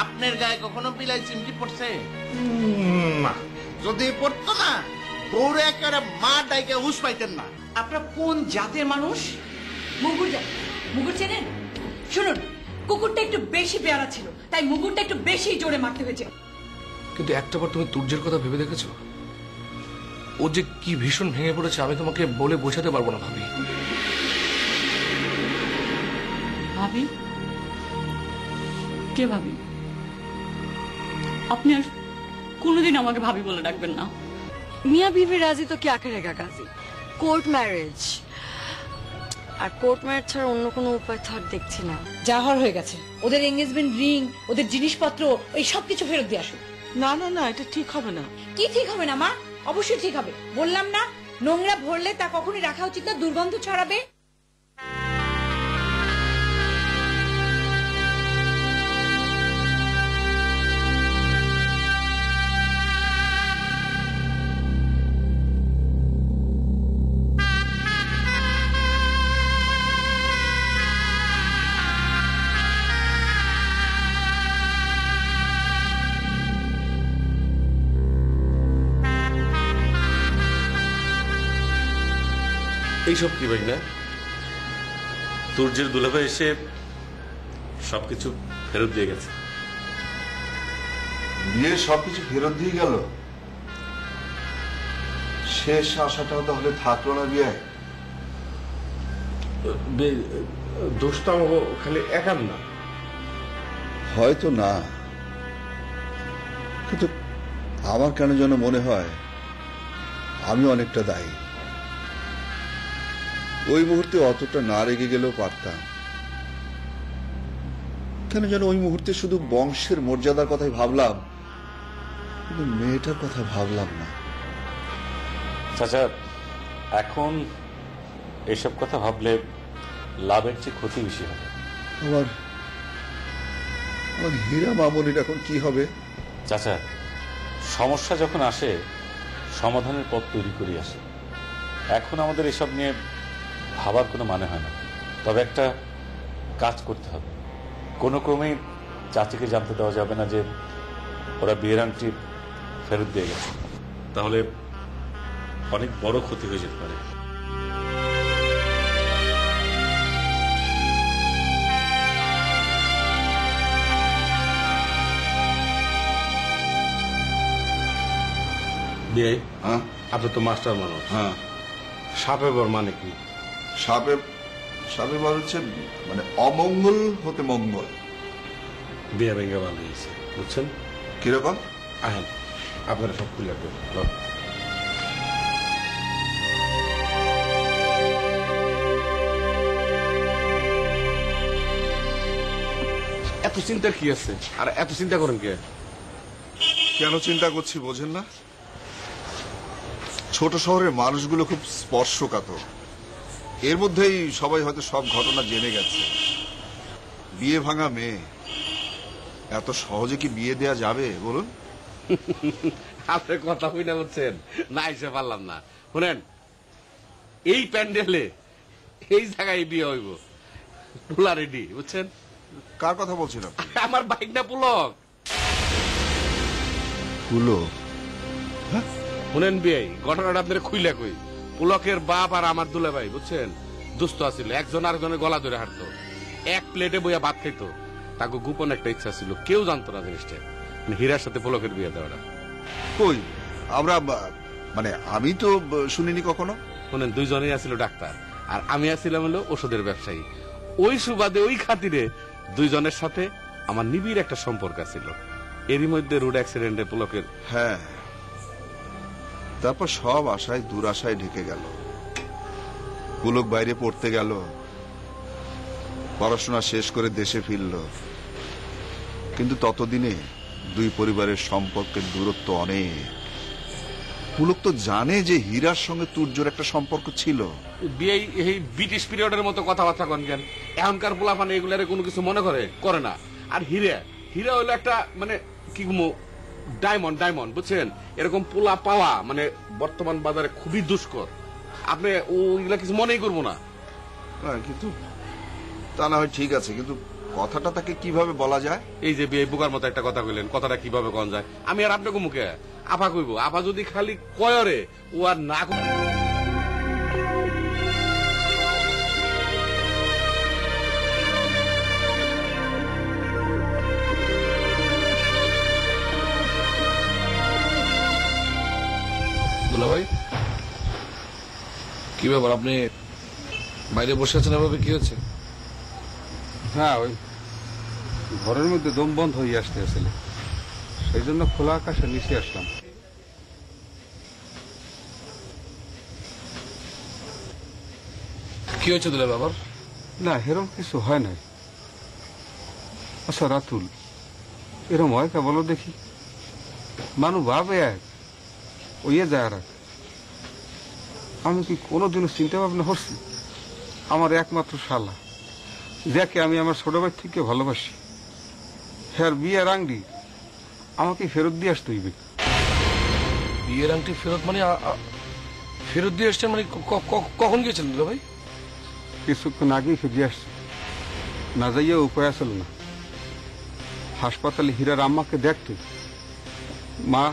আপনার গায়ে কখনো বিলাই চিমটি পড়ছে? না। যদি পড়তো না বউরে একেবারে মা ডাইকে হুশ পাইতেন না। আপনারা কোন জাতের মানুষ? মুগুর জাত, মুগুর চেনেন? শুনুন, কুকুরটা একটু বেশি পেয়ারা ছিল, তাই মুগুরটা একটু বেশি জোরে মারতে হয়েছে। কিন্তু একটাবার তুমি তুর্যের কথা ভেবে দেখেছো? ও যে কি ভীষণ ভেঙে পড়েছে আমি তোমাকে বলে বোঝাতে পারবো না ভাবি। ভাবি? কে ভাবি? আপনি আর কোনোদিন আমাকে ভাবি বলে ডাকবেন না। मियाँ बीवी राजी तो क्या करेगा गाजी? कोर्ट मैरिज আর কোর্ট ম্যারেজ ছাড়া অন্য কোনো উপায় তো আর দেখছি না। যা হওয়ার হয়ে গেছে, ওদের এঙ্গেজমেন্ট রিং, ওদের জিনিসপত্র, ওই সবকিছু ফেরত দিয়ে আসুন। না না না, এটা ঠিক হবে না। কি ঠিক হবে না মা? অবশ্যই ঠিক হবে। বললাম না, নোংরা ভরলে তা কখনই রাখা উচিত না, দুর্গন্ধ ছড়াবে। এইসব কি ভাই না? তুর্যের দুলাভাই এসে সবকিছু ফেরত দিয়ে গেছে। বিয়ে সবকিছু ফেরত দিয়ে গেল? শেষ আশাটাও তাহলে থাকলো না বিয়ে? দোষটা খালি একার না। হয়তো না, কিন্তু আমার কেন যেন মনে হয় আমি অনেকটা দায়ী। ওই মুহূর্তে অতটা না রেগে গেলেও পারতাম। কেন যেন ওই মুহূর্তে শুধু বংশের মর্যাদার কথাই ভাবলাম, কিন্তু মেয়েটার কথা ভাবলাম না। চাচা, এখন এসব কথা ভাবলে লাভের চেয়ে ক্ষতি বেশি হবে। আমার হীরা মামনির এখন কি হবে? চাচা, সমস্যা যখন আসে সমাধানের পথ তৈরি করে আসে। এখন আমাদের এসব নিয়ে ভাবার কোনো মানে হয় না। তবে একটা কাজ করতে হবে, কোনো ক্রমেই চাচিকে জানতে দেওয়া যাবে না যে ওরা বিয়ের আংটি ফেরত দিয়ে গেছে, তাহলে অনেক বড় ক্ষতি হয়ে যেতে পারে। বিয়ে হ্যাঁ আপনি তো মাস্টার মানুষ, হ্যাঁ। সাপের বর মানে কি? সাপে বার হচ্ছে মানে অমঙ্গল হতে মঙ্গল। বিয়ে ভেঙে ভালো হয়েছে, বুঝছেন? কিরকম? আহেন আপনারা সব খুলে দেবেন। এত চিন্তার কি আছে? আর এত চিন্তা করেন কে? কেন চিন্তা করছি বোঝেন না? ছোট শহরের মানুষগুলো খুব স্পর্শকাতর। এর মধ্যেই সবাই হয়তো সব ঘটনা জেনে গেছে। বিয়ে ভাঙা মেয়ে, এত সহজে কি বিয়ে দেয়া যাবে বলুন? আপনি কথা হই না বলছেন, না এসে পারলাম না। শুনেন, এই প্যান্ডেলে এই জায়গায় বিয়ে হইব, পুলা রেডি, বুঝছেন? কার কথা বলছেন আপনি? আমার বাইক না পুলক। পুলক? শুনেন বিয়ে, ঘটনাটা আপনার খুইলা কই। পুলকের বাপ আর আমার দুলা ভাই, বুঝছেন, দুস্থ আছিল। একজন আরেকজনের গলা ধরে হাঁটতো, এক প্লেটে বইয়া ভাত খাইতো। তাকে গোপন একটা ইচ্ছা ছিল, কেউ জানতো না জিনিসটা, হীরার সাথে পুলকের বিয়ে দেওয়াটা। কই আমরা মানে আমি তো শুনিনি কখনো। শুনেন, দুইজনেই আছিল ডাক্তার, আর আমি আছিলাম হলো ওষুধের ব্যবসায়ী। ওই সুবাদে, ওই খাতিরে দুইজনের সাথে আমার নিবিড় একটা সম্পর্ক ছিল। এরই মধ্যে রোড অ্যাক্সিডেন্টে পুলকের। হ্যাঁ, তারপর সব আশায় দুরাশায় ঢেকে গেল। পুলক বাইরে পড়তে গেল, পড়াশোনা শেষ করে দেশে ফিরল, কিন্তু ততদিনে দুই পরিবারের সম্পর্কের দূরত্ব অনেক। পুলক তো জানে যে হীরার সঙ্গে তুর্যর একটা সম্পর্ক ছিল। বিয়ে এই ব্রিটিশ পিরিয়ডের মতো কথাবার্তা কন কেন? এখনকার পোলাপান এগুলারে কোনো কিছু মনে করে না। আর হীরা হইলো একটা মানে কি ডায়মন্ড, বুঝছেন? এরকম পোলা পাওয়া মানে বর্তমান বাজারে খুবই দুষ্কর। আপনি ওইগুলা কিছু মনেই করবো না। কিন্তু তা না হয় ঠিক আছে, কিন্তু কথাটা তাকে কিভাবে বলা যায়? এই যে বিয়ে বুকার মতো একটা কথা কইলেন, কথাটা কিভাবে কন যায়? আমি আর আপনাকে মুখে আপা কইব, আপা যদি খালি কয়রে ও আর না দুলা ভাই, কি ব্যাপার? আপনি বাইরে বসে আছেন এভাবে, কি হচ্ছে? হ্যাঁ, ওই ঘরের মধ্যে দম বন্ধ হয়ে আসতে আসলে, সেই জন্য খোলা আকাশের নিচে আসলাম। কি হয়েছে দুলা বাবার? না, এরম কিছু হয় নাই। আচ্ছা রাতুল, এরম হয় কে বলো দেখি? মানু ভাবে এক, ওইয়ে যায় আর এক। আমি কি কোনোদিনও চিন্তা ভাবনা করছি আমার একমাত্র শালা, যাকে আমি আমার ছোট ভাই থেকে ভালোবাসি, হ্যাঁ বিয়ের আংটি আমাকে ফেরত দিয়ে আসতে হইবে। বিয়ের আংটি ফেরত মানে ফেরত দিয়ে আসছেন মানে কখন গিয়েছেন দুলা ভাই? কিছুক্ষণ আগেই ফিরে আসছে, না যাইয়া উপায় আসল না। হাসপাতালে হীরার আম্মাকে দেখতে মা,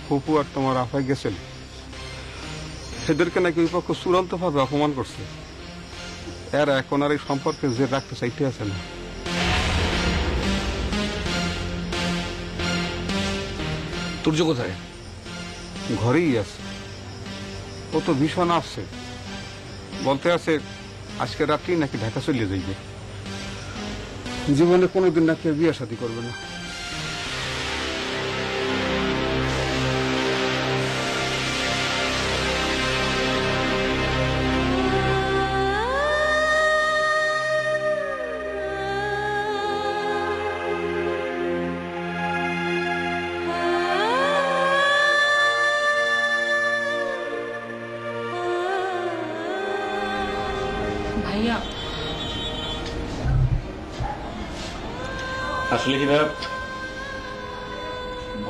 ফুপু আর তোমার আফাই গেছেন। সেদেরকে নাকি ওই পক্ষ চূড়ান্ত ভাবে অপমান করছে। এরা এখন আর এই সম্পর্কে যে রাখতে চাইতে আছে না। তুর্য কোথায়? ঘরেই আছে, ও তো ভীষণ আসছে, বলতে আছে আজকে রাত্রেই নাকি ঢাকা চলে যাইবে। জীবনে কোনোদিন নাকি বিয়ে শাদী করবে না। ভাইয়া, আসলে হীরা,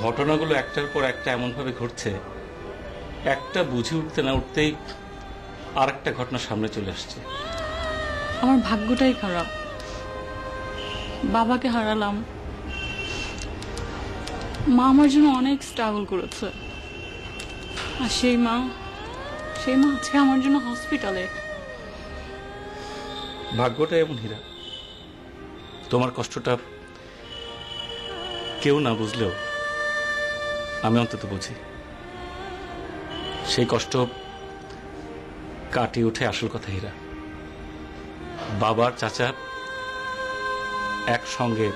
ঘটনাগুলো একটার পর একটা এমন ভাবে ঘটছে, একটা বুঝে উঠতে না উঠতেই আর একটা ঘটনা সামনে চলে আসছে। আমার ভাগ্যটাই খারাপ, বাবাকে হারালাম। মা আমার জন্য অনেক স্ট্রাগল করেছে, আর সেই মা আজকে আমার জন্য হসপিটালে। ভাগ্যটা এমন হীরা, তোমার কষ্টটা কেউ না বুঝলেও আমি অন্তত বুঝি। সেই কষ্ট কাটিয়ে উঠে আসল কথা হীরা। বাবার চাচা একসঙ্গে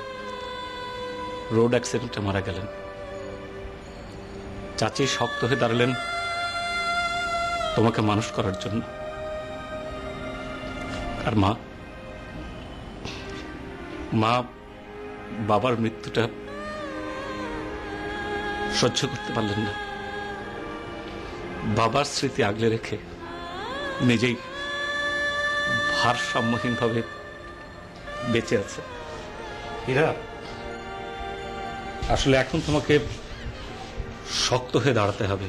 রোড অ্যাক্সিডেন্টে মারা গেলেন। চাচি শক্ত হয়ে দাঁড়ালেন তোমাকে মানুষ করার জন্য। আর মা বাবার মৃত্যুটা সহ্য করতে পারলেন না। বাবার স্মৃতি আগলে রেখে নিজেই ভারসাম্যহীনভাবে বেঁচে আছে। হীরা, আসলে এখন তোমাকে শক্ত হয়ে দাঁড়াতে হবে।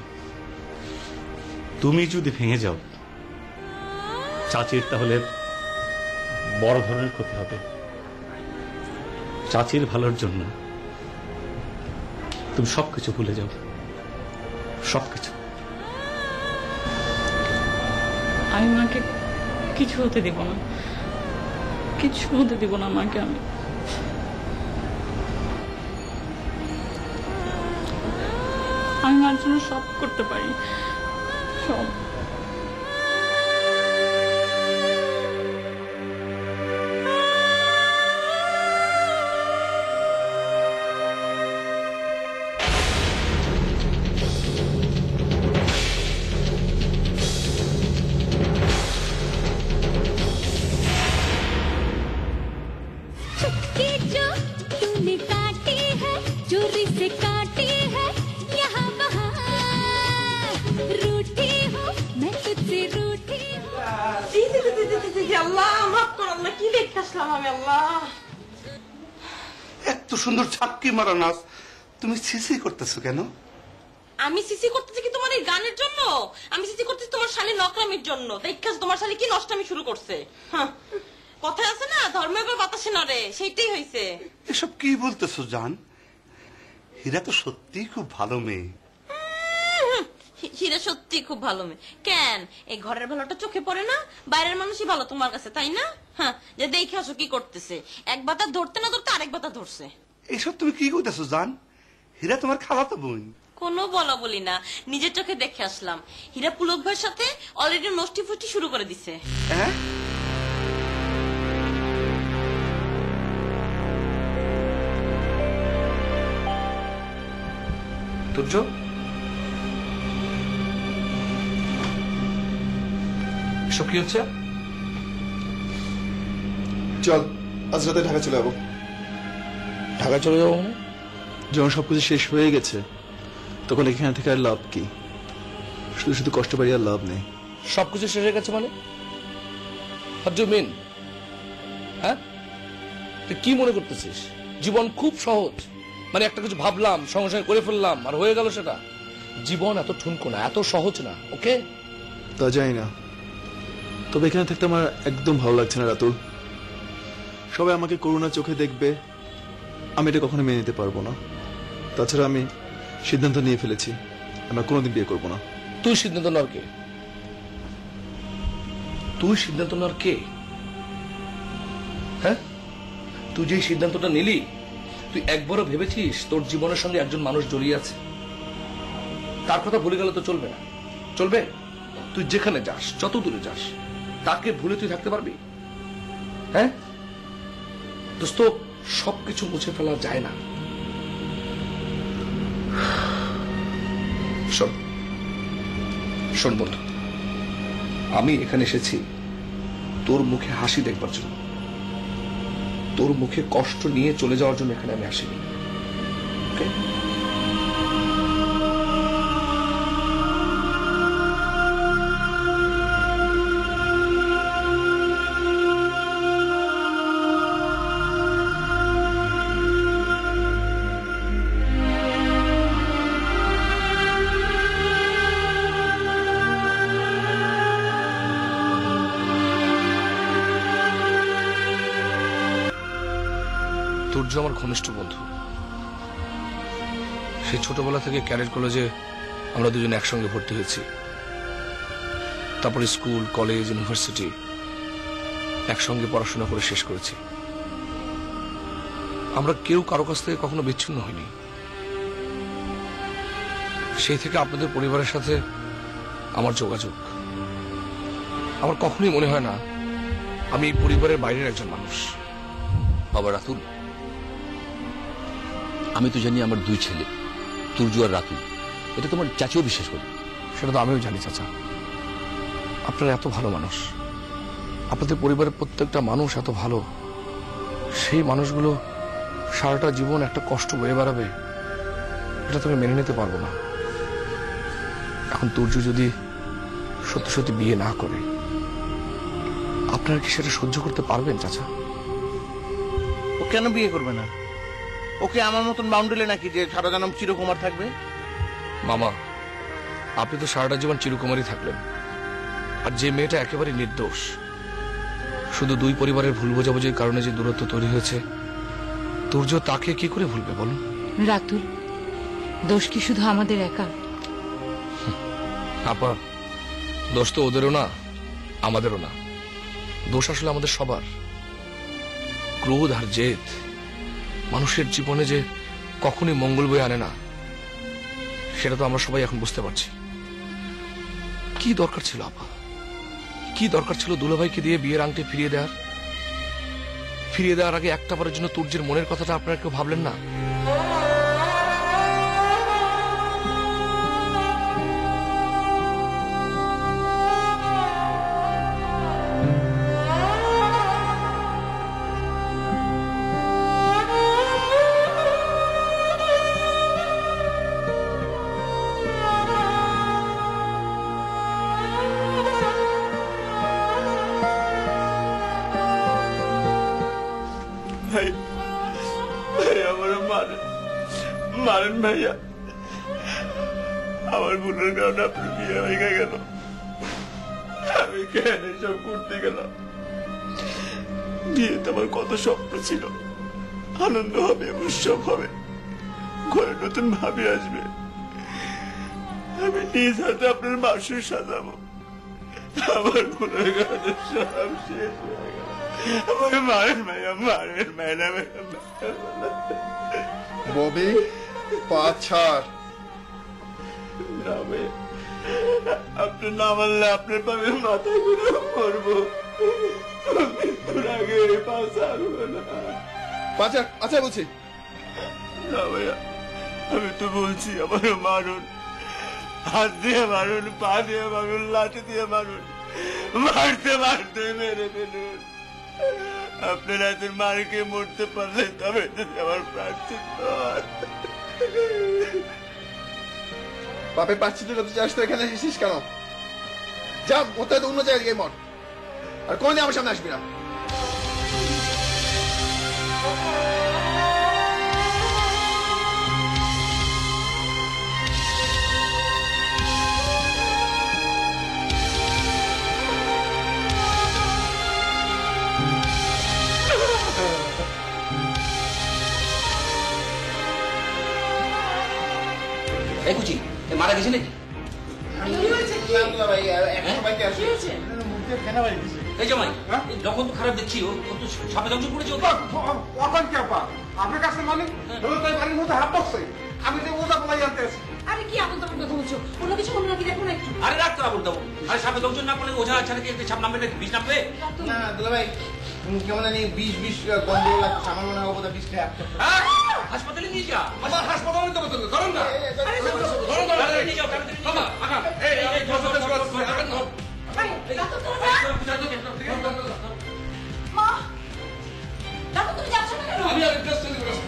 তুমি যদি ভেঙে যাও, চাচির তাহলে বড় ধরনের ক্ষতি হবে। চাচির ভালোর জন্য তুমি সবকিছু ভুলে যাও, সবকিছু। আমি মাকে কিছু হতে দেব না, কিছু হতে দেব না মাকে। আমি মার জন্য সব করতে পারি, সব। এত সুন্দর ছাপকি মারা নাচ তুমি সিসি করতেছো কেন? আমি সিসি করতেছি কি তোমার এই গানের জন্য? আমি সিসি করতেছি তোমার শালী নকরামির জন্য। দেখাস তোমার শালী কি নষ্টামি শুরু করছে। কথায় আছে না ধর্মের উপর বাতাসে নড়ে, সেইটাই হয়েছে। এসব কি বলতেছো জান? হীরা তো সত্যিই খুব ভালো মেয়ে। হীরা সত্যি খুব ভালো মেয়ে। কেন এই ঘরের ভালোটা চোখে পড়ে না? বাইরের মানুষই ভালো তোমার কাছে, তাই না? হ্যাঁ, যে দেখে আসো কি করতেছে। এক বাতা ধরতে না ধরতে আরেক বাতা ধরছে। এসব তুমি কি কইতেছো জান? হীরা তোমার খালাতো বোন। কোনো বলা বলি না, নিজের চোখে দেখে আসলাম। হীরা পুলক ভাইয়ের সাথে অলরেডি নষ্টি ফুষ্টি শুরু করে দিছে। হ্যাঁ, তুর্য, এসব কি হচ্ছে? চল আজ রাতে ঢাকা চলে যাবো। ঢাকা চলে যাবো মানে? যখন সবকিছু শেষ হয়ে গেছে তখন এখানে থেকে আর লাভ কি? শুধু শুধু কষ্ট পাই, আর লাভ নেই। সবকিছু শেষ হয়ে গেছে মানে? What do mean? হ্যাঁ, তুই কি মনে করতেছিস জীবন খুব সহজ? মানে একটা কিছু ভাবলাম, সঙ্গে সঙ্গে করে ফেললাম আর হয়ে গেল সেটা? জীবন এত ঠুনকো না, এত সহজ না। ওকে, তা যাই না, তবে এখানে থাকতে আমার একদম ভালো লাগছে না রাতুল। সবাই আমাকে করুণা চোখে দেখবে, আমি এটা কখনো মেনে নিতে পারবো না। তাছাড়া আমি সিদ্ধান্ত নিয়ে ফেলেছি, আমরা কোনোদিন বিয়ে করবো না। তুই সিদ্ধান্ত নেওয়ার কে? তুই সিদ্ধান্ত নেওয়ার কে? হ্যাঁ, তুই যে সিদ্ধান্তটা নিলি, তুই একবারও ভেবেছিস তোর জীবনের সঙ্গে একজন মানুষ জড়িয়ে আছে? তার কথা ভুলে গেলে তো চলবে না। চলবে? তুই যেখানে যাস, যত দূরে যাস, তাকে ভুলে তুই থাকতে পারবি? হ্যাঁ দোস্ত, সবকিছু মুছে ফেলা যায় না। শোন শোন বন্ধু, আমি এখানে এসেছি তোর মুখে হাসি দেখবার জন্য। তোর মুখে কষ্ট নিয়ে চলে যাওয়ার জন্য এখানে আমি আসিনি। ওকে? তুর্য আমার ঘনিষ্ঠ বন্ধু। সেই ছোটবেলা থেকে ক্যাডেট কলেজে আমরা দুজন একসঙ্গে ভর্তি হয়েছি। তারপরে স্কুল, কলেজ, ইউনিভার্সিটি একসঙ্গে পড়াশোনা করে শেষ করেছি। আমরা কেউ কারো কাছ থেকে কখনো বিচ্ছিন্ন হইনি। সেই থেকে আপনাদের পরিবারের সাথে আমার যোগাযোগ। আমার কখনোই মনে হয় না আমি এই পরিবারের বাইরের একজন মানুষ। বাবা রাতুল, আমি তো জানি আমার দুই ছেলে তুর্য আর রাতুল, এটা তোমার চাচিও বিশ্বাস করি। সেটা তো আমিও জানি চাচা। আপনারা এত ভালো মানুষ, আপনাদের পরিবারের প্রত্যেকটা মানুষ এত ভালো। সেই মানুষগুলো সারাটা জীবন একটা কষ্ট বয়ে বেড়াবে, এটা তো আমি মেনে নিতে পারবো না। এখন তুর্য যদি সত্যি সত্যি বিয়ে না করে, আপনারা কি সেটা সহ্য করতে পারবেন চাচা? ও কেন বিয়ে করবে না? ওকে আমার মতন বাউন্ডারি নাকি যে সারা জনম চিরকুমার থাকবে? মামা, আপনি তো সারাটা জীবন চিরকুমারী থাকলেন, আর যে মেয়েটা একেবারে নির্দোষ, শুধু দুই পরিবারের ভুল বোঝাবুঝির কারণে যে দূরত্ব তৈরি হয়েছে, তুর্য তাকে কি করে ভুলবে বলুন? রাতুল, দোষ কি শুধু আমাদের একা? আপা, দোষ তো ওদেরও না, আমাদেরও না। দোষ আসলে আমাদের সবার। ক্রোধ আর জেদ মানুষের জীবনে যে কখনই মঙ্গল বয়ে আনে না, সেটা তো আমরা সবাই এখন বুঝতে পারছি। কি দরকার ছিল আপা, কি দরকার ছিল দুলাভাইকে দিয়ে বিয়ের আংটি ফিরিয়ে দেওয়ার আগে একটা বারের জন্য তুর্যের মনের কথাটা আপনারা কেউ ভাবলেন না? মারেন ভাইয়া, আমার বোনের কারণে আপনার বিয়ে হয়ে গেল। আমি কেন এসব করতে গেলাম? বিয়েতে আমার কত স্বপ্ন ছিল, আনন্দ হবে, উৎসব হবে, ঘরে নতুন ভাবি আসবে, আমি নিজ হাতে আপনার বাসর সাজাবো। আমার গুণাগারের সব শেষ হয়ে গেল। আমার মায়ের মায়েরা ববি পা ছাড়। না ভাই, আপনি না মানলে আপনার পাবে মাথা ঘুরে করবো। মৃত্যুর আগে পা ছাড়বো না। পাচার আচ্ছা বলছি না ভাইয়া, আমি তো বলছি আমার মারুন, হাত দিয়ে মারুন, পা দিয়ে মারুন, লাঠি দিয়ে মারুন, মারতে মারতে মেরে ফেলুন। আপনার হাতের মারকে মরতে পারলে তবে যদি আমার প্রার্থিত হয়। বাপের পাচ্ছি তো চাস তো এখানে এসেছিস কেন? যা কোথায় তো অন্য জায়গায় গিয়ে মর, আর কোনদিন আমার সামনে আসবি না। এই কুচি মারা গেছে নাকি? এই জামাই যখন তো খারাপ দেখছি ও তো সাপে দংশন করেছে। আপনার কাছে মানে তাই বাড়ির মধ্যে হাত বসছে, আমি যে ওটা বলাই জানতে আছি। আরে কি আবল তাবল কথা বলছো? অন্য কিছু মনে রাখি দেখো না একটু। আরে রাখ তো আবুল তাবুল, আরে সাপে দংশন না করলে ওঝা ছাড়া কি সাপ নামবে নাকি? বিষ নামবে না দুলা ভাই, কেমন জানি বিষ গন্ধ লাগছে, আমার মনে হয় বিষ খেয়ে হাসপাতালে নিয়ে যা। আমার হাসপাতালে তো বলতে ধরুন না, ধরুন না, নিয়ে যাও তাড়াতাড়ি। বাবা আগা এই ধর মা, ডাক্তার তুমি যাচ্ছ না কেন? আমি আর টেস্ট করে বসছি।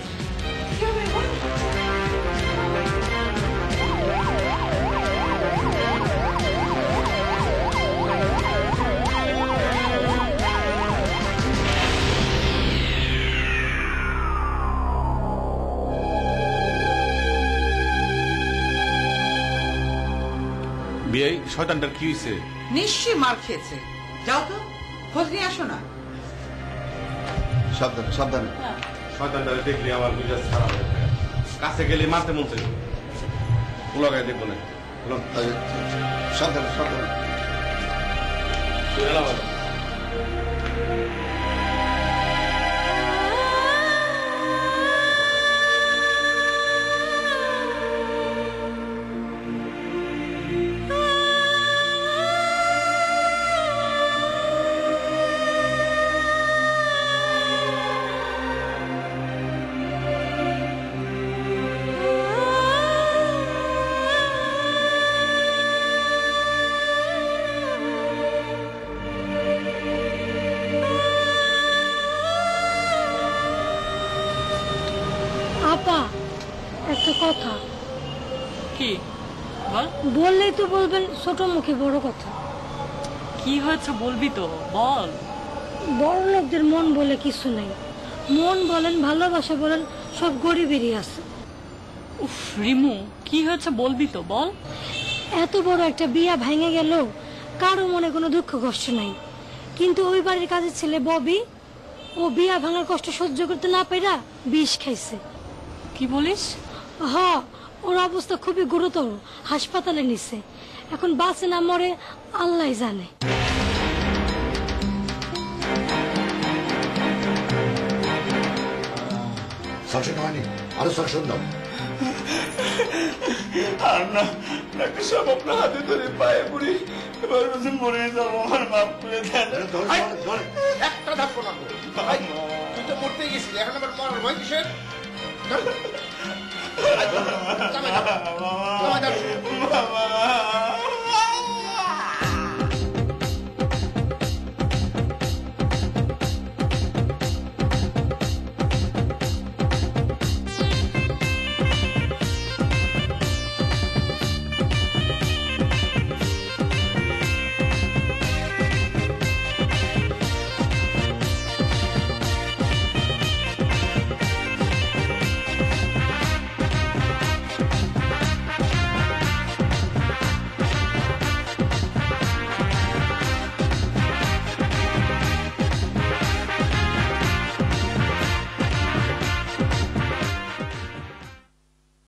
বিয়ে শয়তানটার কি হয়েছে? নিশ্চয়ই মার খেয়েছে। যাও তো খোঁজ নিয়ে আসো না। সাবধানে সাবধানে। শয়তানটারে দেখলে আমার মেজাজ খারাপ হয়ে যায়, কাছে গেলে মারতে মন চাই। উলাগায় দেখবো না। সাবধানে সাবধানে। আপা একটা কথা কি বল? বললেই তো বলবেন ছোট মুখে বড় কথা। কি হয়েছে বলবি তো, বল। বড় লোকদের মন বলে কিছু নেই, মন বলেন ভালোবাসা বলেন সব গরিবেরই আছে। উফ রিমু, কি হয়েছে বলবি তো, বল। এত বড় একটা বিয়া ভেঙে গেল, কারো মনে কোনো দুঃখ কষ্ট নাই, কিন্তু ওই বাড়ির কাজের ছেলে ববি, ও বিয়া ভাঙার কষ্ট সহ্য করতে না পেরা বিষ খাইছে। কি বলিস? হ, ওর অবস্থা খুবই গুরুতর, হাসপাতালে নিছে। এখন বাঁচে না মরে আল্লাহ জানে। সাকশন হয়নি, আরো সাকশন দাও। আর না, ডাক্তার সাহেব আপনার হাতে ধরে পায়ে পড়ি, এবার বলছে মরে যাবো, আমার মাফ করে দেন। একটা ধাপ না ভাই, তুই তো মরতেই গেছিলি, এখন আবার মরার ভয় কিসের? বাবা